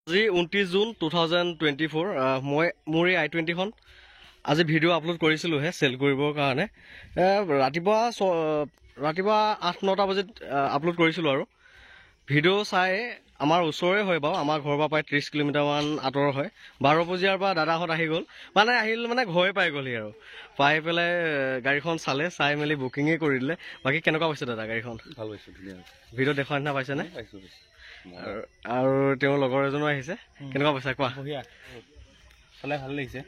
আজি 29 জুন 2024 মই মোৰ এই i20খন আজি ভিডিঅ' আপলোড কৰিছিলোঁহে চেল কৰিবৰ কাৰণে ৰাতিপুৱা 8-9টা বজাত আপলোড কৰিছিলোঁ আৰু ভিডিঅ' চাই আমাৰ ওচৰৰে হয় বাৰু আমাৰ ঘৰৰ পৰা প্ৰায় 30 কিলোমিটাৰমান আঁতৰ হয় 12 বজাৰ পৰা দাদাহঁত আহিল মানে ঘৰে পাই গ'লহি আৰু পাই পেলাই গাড়ীখন চাই মেলি বুকিঙে কৰি দিলে বাকী কেনেকুৱা পাইছে দাদা গাড়ীখন ভাল পাইছোঁ ধুনীয়া ভিডিঅ' দেখুৱা নিচিনা পাইছেনে পাইছোঁ আৰু তেওঁৰ লগৰ এজনো আহিছে কেনেকুৱা পাইছা কোৱা বঢ়িয়া চলাই ভাল লাগিছে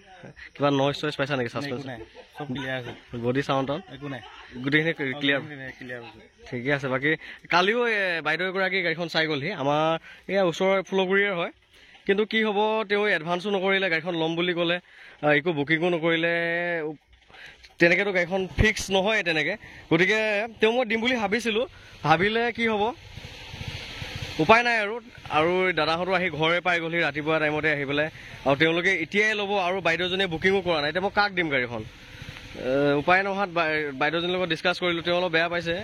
কিবা নইজ চইজ পাইছা নেকি একো নাই চব ক্লিয়াৰ আছে বডি চাউণ্ড একো নাই গোটেইখিনি ক্লিয়াৰ ক্লিয়াৰ হৈছে ঠিকে আছে বাকী কালিও বাইদেউ এগৰাকী গাড়ীখন চাই গ'লহি আমাৰ এয়া ওচৰৰ ফুলগুৰিৰে হয় কিন্তু কি হ'ব তেওঁ এডভান্সো নকৰিলে গাড়ীখন ল'ম বুলি ক'লে একো বুকিঙো নকৰিলে তেনেকৈতো গাড়ীখন ফিক্স নহয় তেনেকৈ গতিকে তেওঁ মই দিম বুলি ভাবিলে কি হ'ব উপায় নাই আৰু দাদাহঁতো আহি ঘৰে পাই গ'লহি ৰাতিপুৱা টাইমতে আহি পেলাই আৰু তেওঁলোকে এতিয়াই ল'ব আৰু বাইদেউজনীয়ে বুকিঙো কৰা নাই এতিয়া মই কাক দিম গাড়ীখন উপায় নোহোৱাত বাইদেউজনীৰ লগত ডিছকাছ কৰিলোঁ তেওঁ অলপ বেয়া পাইছে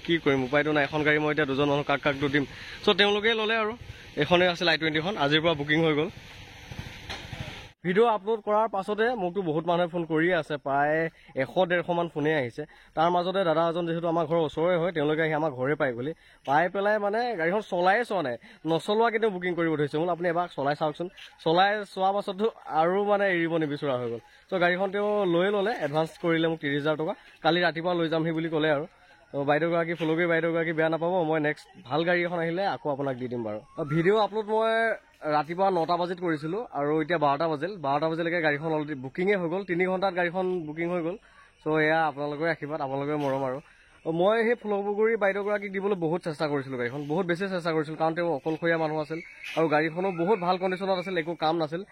কি কৰিম উপায়টো নাই এখন গাড়ী মই এতিয়া দুজন মানুহ কাকটো দিম চ' তেওঁলোকেই ল'লে আৰু এইখনেই আছিল i20খন আজিৰ পৰা বুকিং হৈ গ'ল ভিডিঅ' আপলোড কৰাৰ পাছতে মোকতো বহুত মানুহে ফোন কৰিয়ে আছে প্ৰায় 100-150 মান ফোনেই আহিছে তাৰ মাজতে দাদা এজন যিহেতু আমাৰ ঘৰৰ ওচৰৰে হয় তেওঁলোকে আহি আমাৰ ঘৰে পাই গ'লি পাই পেলাই মানে গাড়ীখন চোৱা নাই নচলোৱা কিন্তু বুকিং কৰিব ধৰিছে বোলো আপুনি এবাৰ চলাই চাওকচোন চলাই চোৱাৰ পাছতো আৰু মানে এৰিব নিবিচৰা হৈ গ'ল চ' গাড়ীখন তেওঁ লৈ ল'লে এডভান্স কৰিলে মোক 30,000 টকা কালি ৰাতিপুৱা লৈ যামহি বুলি ক'লে আৰু বাইদেউগৰাকী ফুলগুৰি বাইদেউগৰাকী বেয়া নাপাব মই নেক্সট ভাল গাড়ী এখন আহিলে আকৌ আপোনাক দি দিম বাৰু ভিডিঅ' আপলোড মই ৰাতিপুৱা 9টা বজাত কৰিছিলোঁ আৰু এতিয়া 12টা বজালৈকে গাড়ীখন অলৰেডি বুকিঙে হৈ গ'ল 3 ঘণ্টাত গাড়ীখন বুকিং হৈ গ'ল চ' এয়া আপোনালোকৰ আশীৰ্বাদ আপোনালোকৰ মৰম আৰু মই সেই ফুলগুৰি বাইদেউগৰাকীক দিবলৈ বহুত চেষ্টা কৰিছিলোঁ গাড়ীখন বহুত বেছি চেষ্টা কৰিছিলোঁ কাৰণ তেওঁ অকলশৰীয়া মানুহ আছিল আৰু গাড়ীখনো বহুত ভাল কণ্ডিশ্যনত আছিল একো কাম নাছিল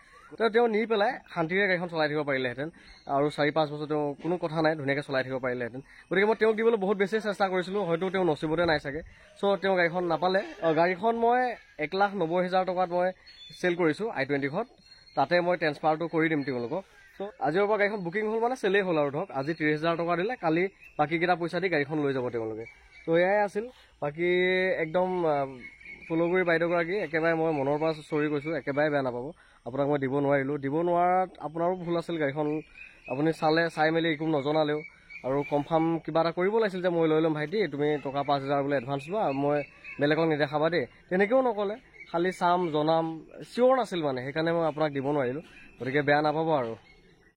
তেওঁ নি পেলাই শান্তিৰে গাড়ীখন চলাই থাকিব পাৰিলেহেঁতেন আৰু 4-5 বছৰ তেওঁ কোনো কথা নাই ধুনীয়াকৈ চলাই থাকিব পাৰিলেহেঁতেন গতিকে মই তেওঁক দিবলৈ বহুত বেছি চেষ্টা কৰিছিলোঁ হয়তো তেওঁ নচিবতে নাই চাগে চ' তেওঁ গাড়ীখন নাপালে গাড়ীখন মই 1,90,000 টকাত মই চেল কৰিছোঁ i20খন তাতে মই ট্ৰেন্সফাৰটো কৰি দিম তেওঁলোকক চ' আজিৰ পৰা গাড়ীখন বুকিং হ'ল মানে চেলেই হ'ল আৰু ধৰক আজি 30,000 টকা দিলে কালি বাকীকেইটা পইচা দি গাড়ীখন লৈ যাব তেওঁলোকে ত' এয়াই আছিল বাকী একদম ফুলগুৰি বাইদেউগৰাকী একেবাৰে মই মনৰ পৰা চৰি কৈছোঁ একেবাৰে বেয়া নাপাব আপোনাক মই দিব নোৱাৰাত আপোনাৰো ভুল আছিল গাড়ীখন আপুনি চাই মেলি একো নজনালেও আৰু কনফাৰ্ম কিবা এটা কৰিব লাগিছিল যে মই লৈ ল'ম ভাইটি তুমি টকা 5,000 বোলে এডভান্স লোৱা মই বেলেগক নেদেখাবা দেই তেনেকৈও নক'লে খালি চাম জনাম চিয়'ৰ নাছিল মানে সেইকাৰণে মই আপোনাক দিব নোৱাৰিলোঁ গতিকে বেয়া নাপাব আৰু